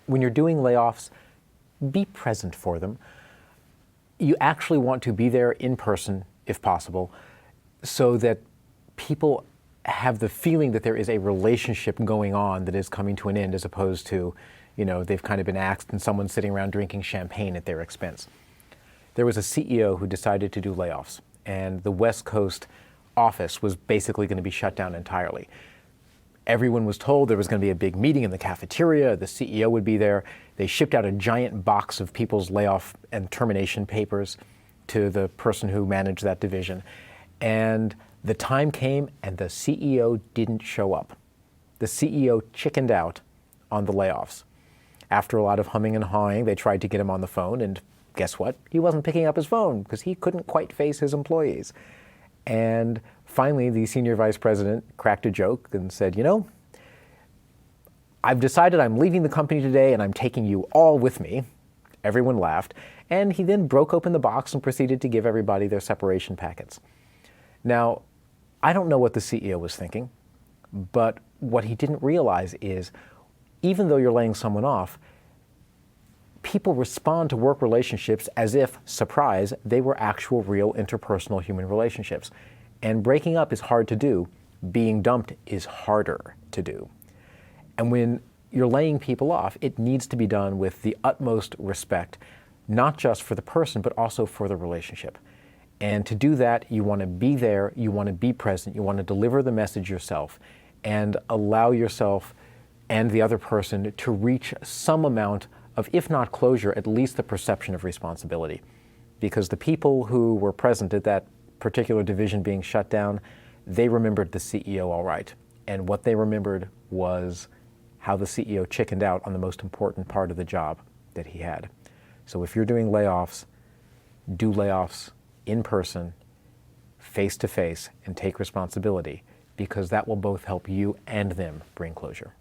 when you're doing layoffs, be present for them. You actually want to be there in person, if possible, so that people have the feeling that there is a relationship going on that is coming to an end, as opposed to, they've kind of been axed and someone's sitting around drinking champagne at their expense. There was a CEO who decided to do layoffs, and the West Coast office was basically going to be shut down entirely. Everyone was told there was going to be a big meeting in the cafeteria, the CEO would be there. They shipped out a giant box of people's layoff and termination papers to the person who managed that division. And the time came and the CEO didn't show up. The CEO chickened out on the layoffs. After a lot of humming and hawing, they tried to get him on the phone, and guess what? He wasn't picking up his phone because he couldn't quite face his employees. And finally, the senior vice president cracked a joke and said, I've decided I'm leaving the company today and I'm taking you all with me. Everyone laughed. And he then broke open the box and proceeded to give everybody their separation packets. Now, I don't know what the CEO was thinking, but what he didn't realize is, even though you're laying someone off, people respond to work relationships as if, surprise, they were actual real interpersonal human relationships. And breaking up is hard to do. Being dumped is harder to do. And when you're laying people off, it needs to be done with the utmost respect, not just for the person, but also for the relationship. And to do that, you want to be there, you want to be present, you want to deliver the message yourself, and allow yourself and the other person to reach some amount of, if not closure, at least the perception of responsibility. Because the people who were present at that particular division being shut down, they remembered the CEO all right. And what they remembered was how the CEO chickened out on the most important part of the job that he had. So if you're doing layoffs, do layoffs in person, face to face, and take responsibility, because that will both help you and them bring closure.